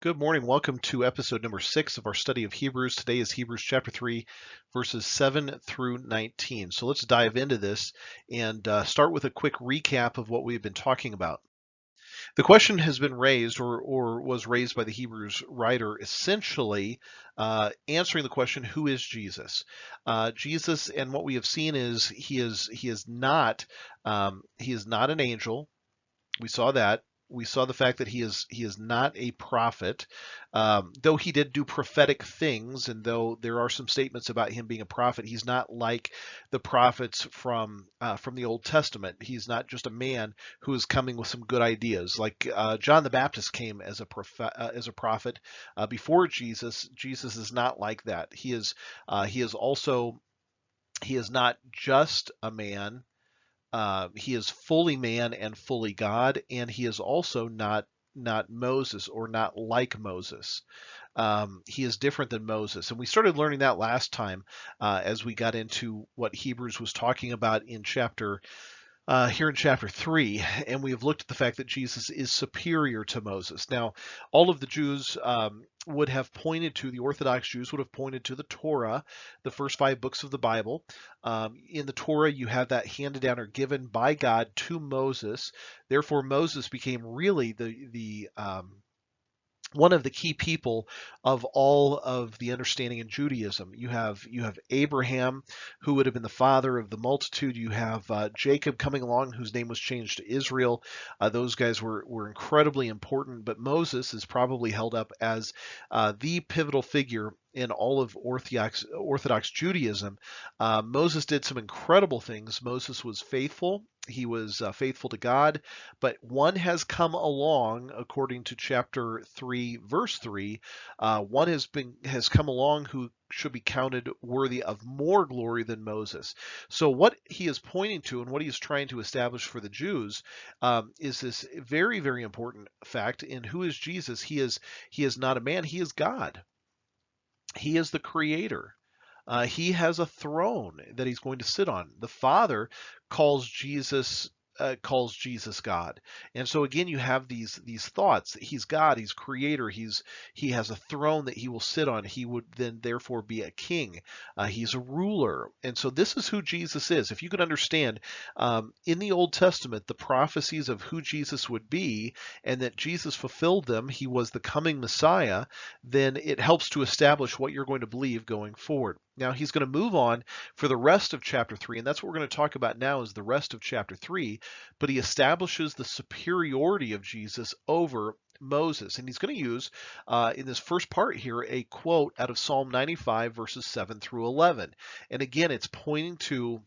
Good morning. Welcome to episode number 6 of our study of Hebrews. Today is Hebrews chapter 3, verses 7 through 19. So let's dive into this and start with a quick recap of what we've been talking about. The question has been raised or was raised by the Hebrews writer, essentially answering the question, who is Jesus? Jesus, and what we have seen is he is not an angel. We saw that. We saw the fact that he is not a prophet, though he did do prophetic things, and though there are some statements about him being a prophet, he's not like the prophets from the Old Testament. He's not just a man who is coming with some good ideas, like John the Baptist came as a prophet before Jesus. Jesus is not like that. He is not just a man. He is fully man and fully God, and he is also not Moses or not like Moses. He is different than Moses, and we started learning that last time as we got into what Hebrews was talking about in here in chapter 3, and we have looked at the fact that Jesus is superior to Moses. Now, all of the Jews would have pointed to, the Orthodox Jews would have pointed to the Torah, the first 5 books of the Bible. In the Torah, you have that handed down or given by God to Moses. Therefore, Moses became really the one of the key people of all of the understanding in Judaism. You have Abraham, who would have been the father of the multitude. You have Jacob coming along, whose name was changed to Israel. Those guys were incredibly important, but Moses is probably held up as the pivotal figure in all of Orthodox Judaism. Moses did some incredible things. Moses was faithful. He was faithful to God, but one has come along, according to chapter 3, verse 3. One has come along who should be counted worthy of more glory than Moses. So what he is pointing to and what he is trying to establish for the Jews is this very, very important fact. In who is Jesus? He is not a man. He is God. He is the creator. He has a throne that he's going to sit on. The Father calls Jesus God. And so again, you have these thoughts. He's God. He's creator. He has a throne that he will sit on. He would then therefore be a king. He's a ruler. And so this is who Jesus is. If you could understand in the Old Testament the prophecies of who Jesus would be, and that Jesus fulfilled them, he was the coming Messiah, then it helps to establish what you're going to believe going forward. Now he's going to move on for the rest of chapter 3, and that's what we're going to talk about now is the rest of chapter 3, but he establishes the superiority of Jesus over Moses. And he's going to use, in this first part here, a quote out of Psalm 95, verses 7 through 11. And again, it's pointing to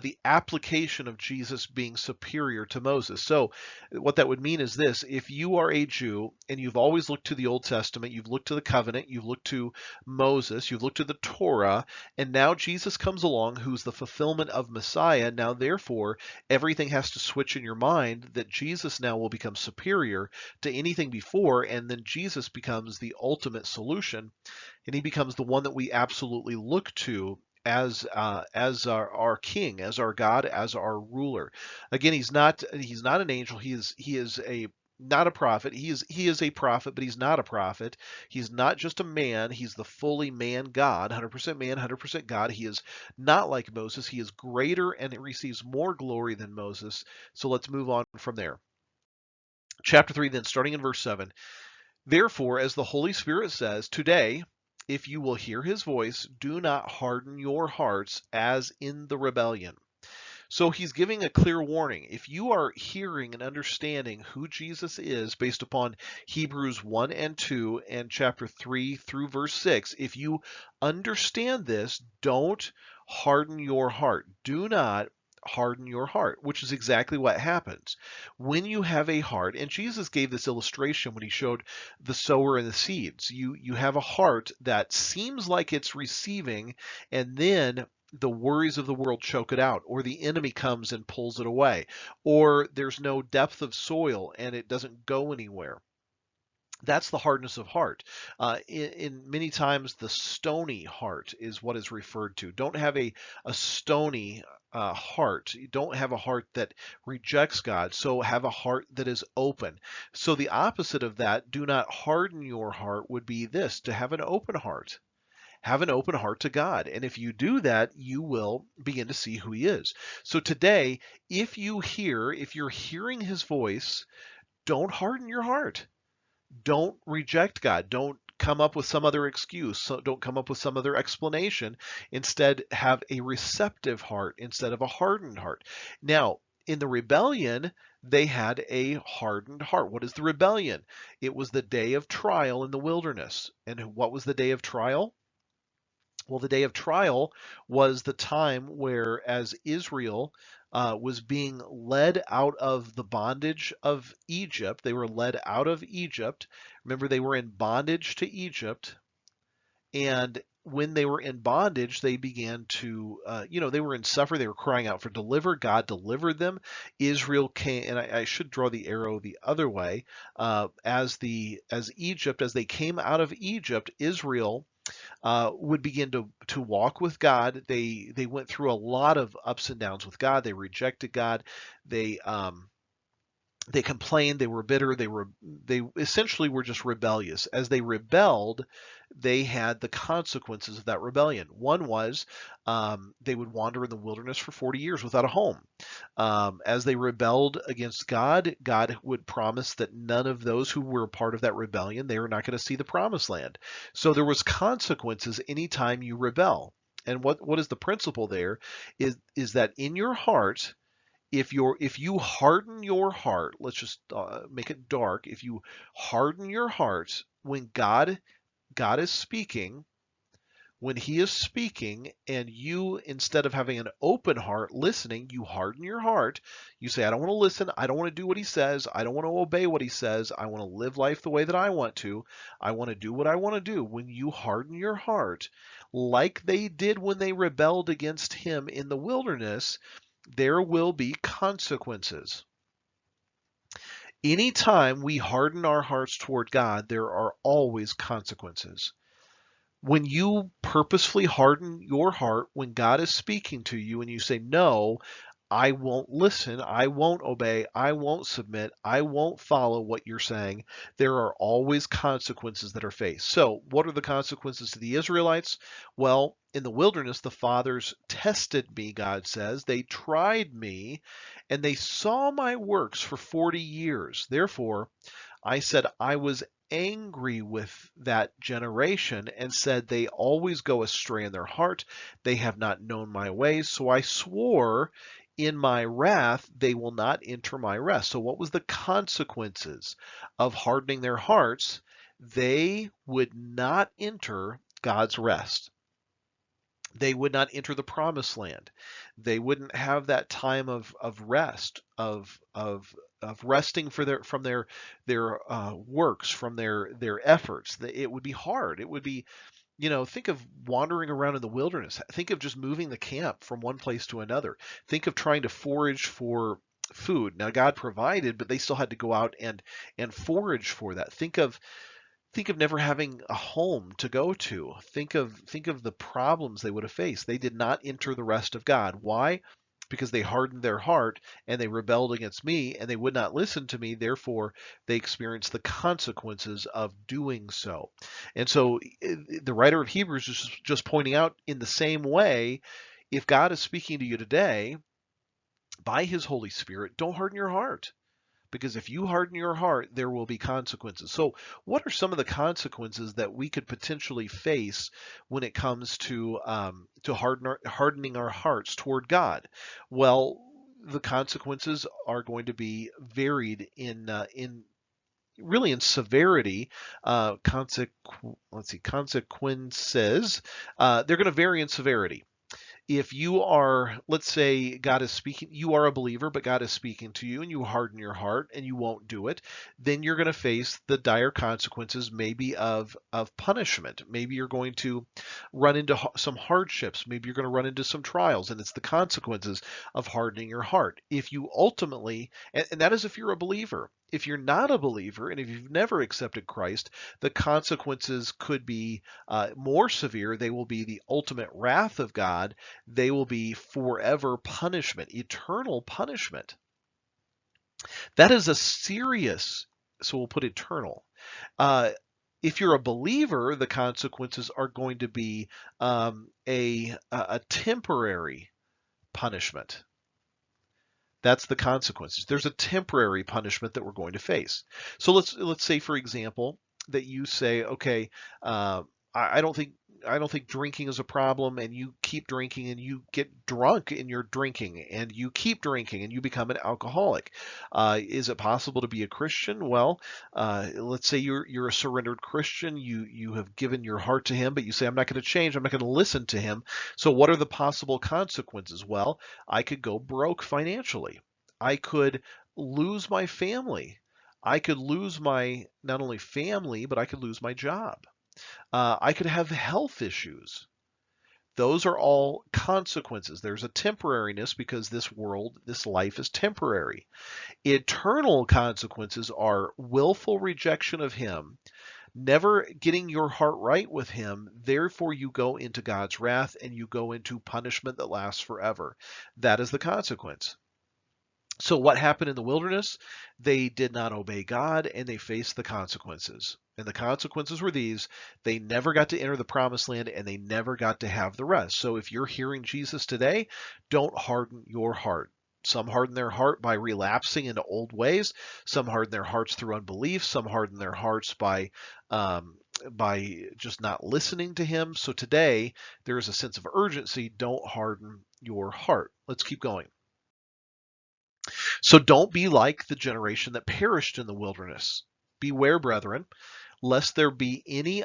the application of Jesus being superior to Moses. So what that would mean is this: if you are a Jew and you've always looked to the Old Testament, you've looked to the covenant, you've looked to Moses, you've looked to the Torah, and now Jesus comes along who's the fulfillment of Messiah. Now therefore everything has to switch in your mind that Jesus now will become superior to anything before, and then Jesus becomes the ultimate solution, and he becomes the one that we absolutely look to as our king, as our God, as our ruler. Again, he's not an angel. He is not a prophet. He is a prophet, but he's not a prophet. He's not just a man. He's the fully man God, 100% man, 100% God. He is not like Moses. He is greater and it receives more glory than Moses. So let's move on from there. Chapter 3, then, starting in verse 7. Therefore, as the Holy Spirit says, today, if you will hear his voice, do not harden your hearts as in the rebellion. So he's giving a clear warning. If you are hearing and understanding who Jesus is based upon Hebrews 1 and 2 and chapter 3 through verse 6, if you understand this, don't harden your heart. Do not harden your heart, which is exactly what happens when you have a heart. And Jesus gave this illustration when he showed the sower and the seeds. You have a heart that seems like it's receiving, and then the worries of the world choke it out, or the enemy comes and pulls it away, or there's no depth of soil and it doesn't go anywhere. That's the hardness of heart. In many times, the stony heart is what is referred to. Don't have a stony heart. You don't have a heart that rejects God. So have a heart that is open. So the opposite of that, do not harden your heart, would be this: to have an open heart. Have an open heart to God. And if you do that, you will begin to see who He is. So today, if you're hearing His voice, don't harden your heart. Don't reject God. Don't come up with some other excuse. So don't come up with some other explanation. Instead, have a receptive heart instead of a hardened heart. Now, in the rebellion, they had a hardened heart. What is the rebellion? It was the day of trial in the wilderness. And what was the day of trial? Well, the day of trial was the time where, as Israel was being led out of the bondage of Egypt, they were led out of Egypt. Remember, they were in bondage to Egypt. And when they were in bondage, they began to, they were in suffering. They were crying out for deliver. God delivered them. Israel came, and I should draw the arrow the other way. As they came out of Egypt, Israel would begin to walk with God. They went through a lot of ups and downs with God. They rejected God. They um, they complained. They were bitter. They essentially were just rebellious. As they rebelled, they had the consequences of that rebellion. One was they would wander in the wilderness for 40 years without a home. As they rebelled against God, God would promise that none of those who were a part of that rebellion, they were not going to see the promised land. So there was consequences anytime you rebel. And what is the principle there is that in your heart, if you harden your heart, let's just make it dark. If you harden your heart when God is speaking, when He is speaking, and you, instead of having an open heart listening, you harden your heart. You say, I don't want to listen. I don't want to do what He says. I don't want to obey what He says. I want to live life the way that I want to. I want to do what I want to do. When you harden your heart, like they did when they rebelled against Him in the wilderness, there will be consequences. Anytime we harden our hearts toward God, there are always consequences. When you purposefully harden your heart when God is speaking to you and you say, no, I won't listen, I won't obey, I won't submit, I won't follow what you're saying, there are always consequences that are faced. So, what are the consequences to the Israelites? Well, in the wilderness, the fathers tested me, God says. They tried me, and they saw my works for 40 years. Therefore, I said, I was angry with that generation and said, they always go astray in their heart. They have not known my ways. So I swore in my wrath, they will not enter my rest. So what was the consequences of hardening their hearts? They would not enter God's rest. They would not enter the promised land. They wouldn't have that time of rest, of resting from their works, from their efforts. It would be hard. It would be, think of wandering around in the wilderness. Think of just moving the camp from one place to another. Think of trying to forage for food. Now God provided, but they still had to go out and forage for that. Think of never having a home to go to. Think of the problems they would have faced. They did not enter the rest of God. Why? Because they hardened their heart and they rebelled against me and they would not listen to me. Therefore, they experienced the consequences of doing so. And so the writer of Hebrews is just pointing out, in the same way, if God is speaking to you today by His Holy Spirit, don't harden your heart. Because if you harden your heart, there will be consequences. So, what are some of the consequences that we could potentially face when it comes to hardening our hearts toward God? Well, the consequences are going to be varied in really in severity. Consequences. They're going to vary in severity. If you are, let's say God is speaking, you are a believer, but God is speaking to you and you harden your heart and you won't do it, then you're going to face the dire consequences, maybe of punishment. Maybe you're going to run into some hardships. Maybe you're going to run into some trials, and it's the consequences of hardening your heart. If you ultimately, and that is if you're a believer. If you're not a believer and if you've never accepted Christ, the consequences could be more severe. They will be the ultimate wrath of God. They will be forever punishment, eternal punishment. That is a serious, so we'll put eternal. Uh, if you're a believer, the consequences are going to be a temporary punishment. That's the consequences. There's a temporary punishment that we're going to face. So let's say, for example, that you say, okay, uh, I don't think drinking is a problem, and you keep drinking, and you get drunk in your drinking, and you keep drinking, and you become an alcoholic. Is it possible to be a Christian? Well, let's say you're a surrendered Christian. You have given your heart to Him, but you say, I'm not going to change. I'm not going to listen to Him. So what are the possible consequences? Well, I could go broke financially. I could lose my family. I could lose my not only family, but I could lose my job. I could have health issues. Those are all consequences. There's a temporariness because this world, this life is temporary. Eternal consequences are willful rejection of Him, never getting your heart right with Him. Therefore, you go into God's wrath and you go into punishment that lasts forever. That is the consequence. So what happened in the wilderness? They did not obey God and they faced the consequences. And the consequences were these: they never got to enter the promised land and they never got to have the rest. So if you're hearing Jesus today, don't harden your heart. Some harden their heart by relapsing into old ways. Some harden their hearts through unbelief. Some harden their hearts by just not listening to Him. So today there is a sense of urgency. Don't harden your heart. Let's keep going. So don't be like the generation that perished in the wilderness. Beware, brethren, lest there be any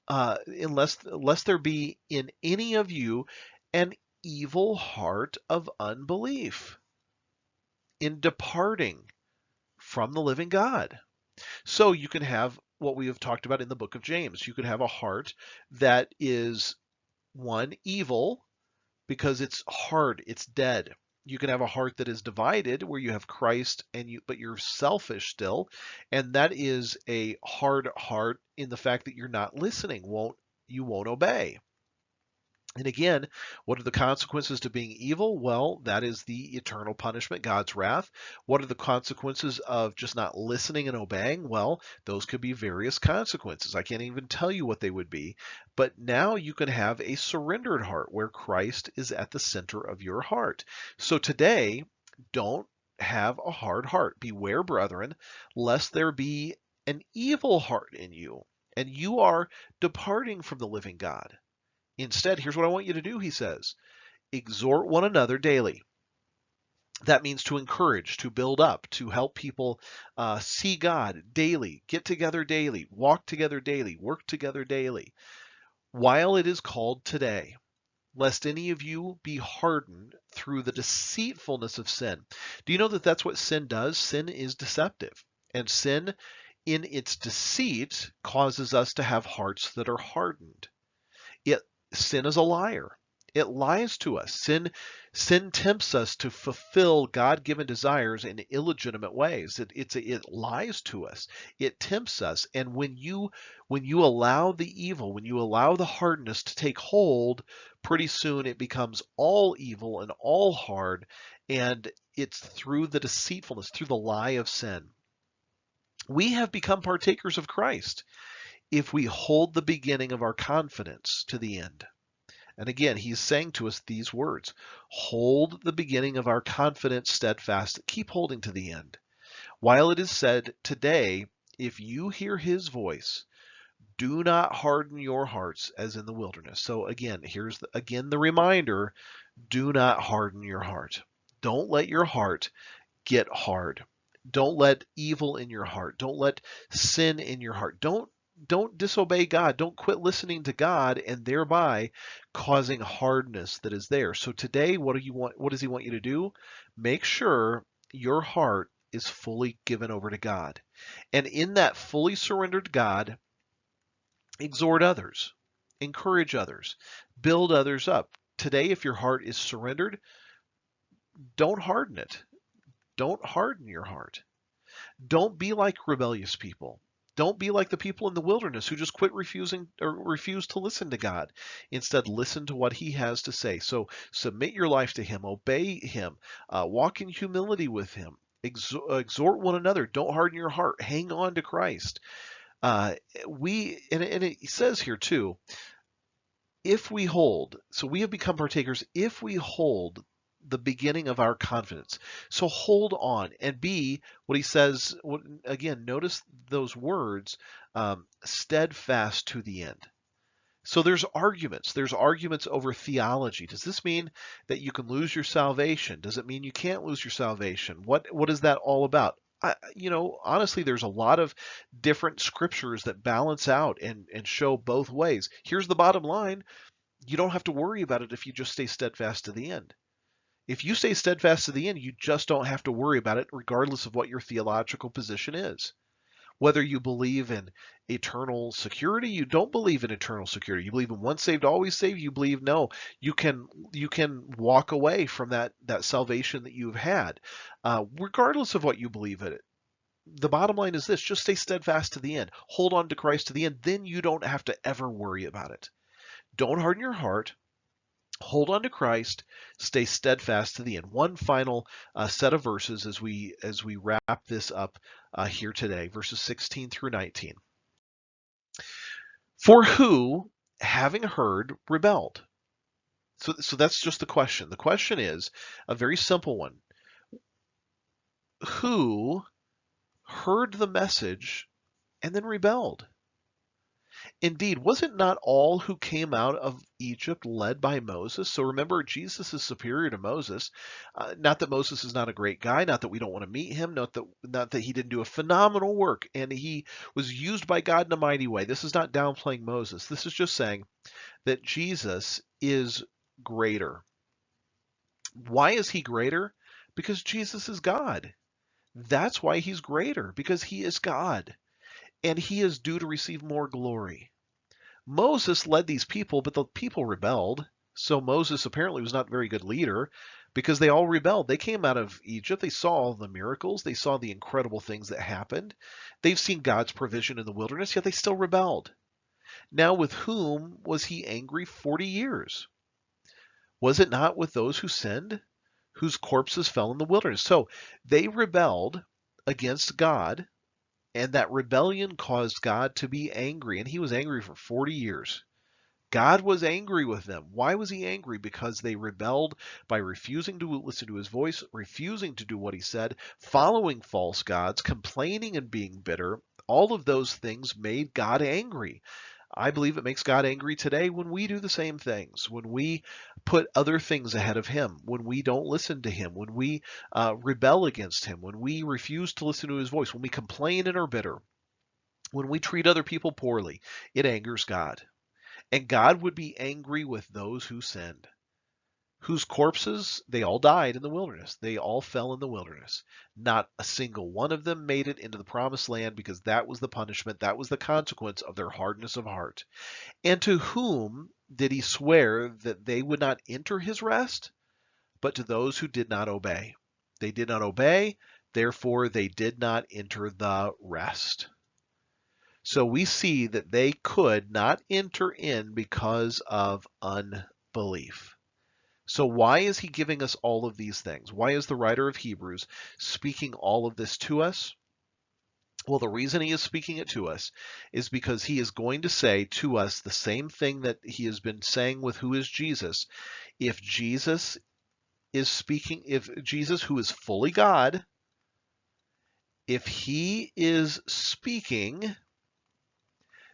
lest there be in any of you an evil heart of unbelief in departing from the living God. So you can have what we have talked about in the book of James. You can have a heart that is one evil because it's hard, it's dead. You can have a heart that is divided where you have Christ and but you're selfish still, and that is a hard heart in the fact that you're not listening, you won't obey. And again, what are the consequences to being evil? Well, that is the eternal punishment, God's wrath. What are the consequences of just not listening and obeying? Well, those could be various consequences. I can't even tell you what they would be. But now you can have a surrendered heart where Christ is at the center of your heart. So today, don't have a hard heart. Beware, brethren, lest there be an evil heart in you, and you are departing from the living God. Instead, here's what I want you to do, he says: exhort one another daily. That means to encourage, to build up, to help people see God daily, get together daily, walk together daily, work together daily, while it is called today, lest any of you be hardened through the deceitfulness of sin. Do you know that that's what sin does? Sin is deceptive. And sin, in its deceit, causes us to have hearts that are hardened. It Sin is a liar. It lies to us. Sin tempts us to fulfill God-given desires in illegitimate ways. It lies to us. It tempts us. And when you allow the evil, when you allow the hardness to take hold, pretty soon it becomes all evil and all hard. And it's through the deceitfulness, through the lie of sin. We have become partakers of Christ if we hold the beginning of our confidence to the end. And again, he's saying to us these words: hold the beginning of our confidence steadfast, keep holding to the end. While it is said today, if you hear his voice, do not harden your hearts as in the wilderness. So again, here's again the reminder: do not harden your heart. Don't let your heart get hard. Don't let evil in your heart. Don't let sin in your heart. Don't disobey God. Don't quit listening to God and thereby causing hardness that is there. So today, what does he want you to do? Make sure your heart is fully given over to God. And in that fully surrendered God, exhort others, encourage others, build others up. Today, if your heart is surrendered, don't harden it. Don't harden your heart. Don't be like rebellious people. Don't be like the people in the wilderness who just quit refusing or refuse to listen to God. Instead, listen to what He has to say. So submit your life to Him, obey Him, walk in humility with Him, exhort one another. Don't harden your heart. Hang on to Christ. Uh, and it says here too, if we hold, so we have become partakers if we hold the beginning of our confidence. So hold on and be what he says. Again, notice those words, steadfast to the end. So there's arguments. There's arguments over theology. Does this mean that you can lose your salvation? Does it mean you can't lose your salvation? What is that all about? Honestly, there's a lot of different scriptures that balance out and show both ways. Here's the bottom line. You don't have to worry about it if you just stay steadfast to the end. If you stay steadfast to the end, you just don't have to worry about it, regardless of what your theological position is. Whether you believe in eternal security, you don't believe in eternal security. You believe in once saved, always saved. You believe no. You can walk away from that salvation that you've had, regardless of what you believe in it. The bottom line is this: just stay steadfast to the end. Hold on to Christ to the end. Then you don't have to ever worry about it. Don't harden your heart. Hold on to Christ, stay steadfast to the end. One final set of verses as we wrap this up here today, verses 16 through 19. For who, having heard, rebelled? So that's just the question. The question is a very simple one. Who heard the message and then rebelled? Indeed, was it not all who came out of Egypt led by Moses? So remember, Jesus is superior to Moses. Not that Moses is not a great guy, not that we don't want to meet him, not that he didn't do a phenomenal work, and he was used by God in a mighty way. This is not downplaying Moses. This is just saying that Jesus is greater. Why is he greater? Because Jesus is God. That's why he's greater, because he is God, and he is due to receive more glory. Moses led these people, but the people rebelled. So Moses apparently was not a very good leader because they all rebelled. They came out of Egypt. They saw all the miracles. They saw the incredible things that happened. They've seen God's provision in the wilderness, yet they still rebelled. Now, with whom was he angry 40 years? Was it not with those who sinned, whose corpses fell in the wilderness? So they rebelled against God, and that rebellion caused God to be angry, and he was angry for 40 years. God was angry with them. Why was he angry? Because they rebelled by refusing to listen to his voice, refusing to do what he said, following false gods, complaining and being bitter. All of those things made God angry. I believe it makes God angry today when we do the same things, when we put other things ahead of him, when we don't listen to him, when we rebel against him, when we refuse to listen to his voice, when we complain and are bitter, when we treat other people poorly. It angers God. And God would be angry with those who sinned, whose corpses, they all died in the wilderness. They all fell in the wilderness. Not a single one of them made it into the promised land, because that was the punishment, that was the consequence of their hardness of heart. And to whom did he swear that they would not enter his rest? But to those who did not obey. They did not obey, therefore they did not enter the rest. So we see that they could not enter in because of unbelief. So why is he giving us all of these things? Why is the writer of Hebrews speaking all of this to us? Well, the reason he is speaking it to us is because he is going to say to us the same thing that he has been saying with who is Jesus. If Jesus is speaking, if Jesus, who is fully God, if he is speaking,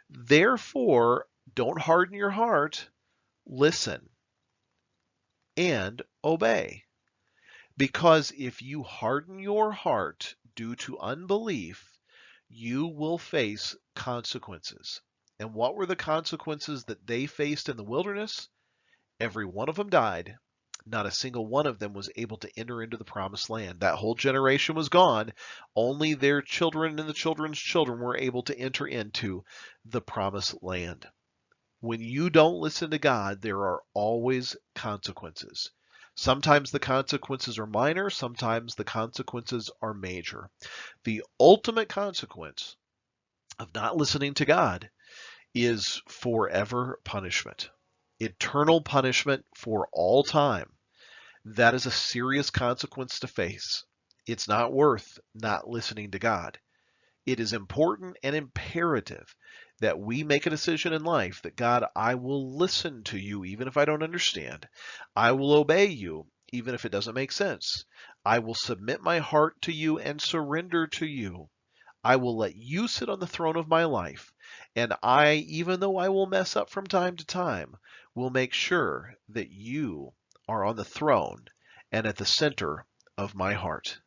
therefore, don't harden your heart, listen and obey. Because if you harden your heart due to unbelief, you will face consequences. And what were the consequences that they faced in the wilderness? Every one of them died. Not a single one of them was able to enter into the promised land. That whole generation was gone. Only their children and the children's children were able to enter into the promised land. When you don't listen to God, there are always consequences. Sometimes the consequences are minor, sometimes the consequences are major. The ultimate consequence of not listening to God is forever punishment, eternal punishment for all time. That is a serious consequence to face. It's not worth not listening to God. It is important and imperative that we make a decision in life that God, I will listen to you even if I don't understand. I will obey you even if it doesn't make sense. I will submit my heart to you and surrender to you. I will let you sit on the throne of my life. And I, even though I will mess up from time to time, will make sure that you are on the throne and at the center of my heart.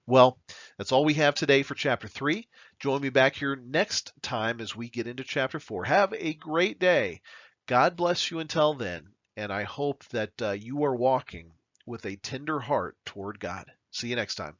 Well, that's all we have today for chapter 3. Join me back here next time as we get into chapter 4. Have a great day. God bless you until then, and I hope that you are walking with a tender heart toward God. See you next time.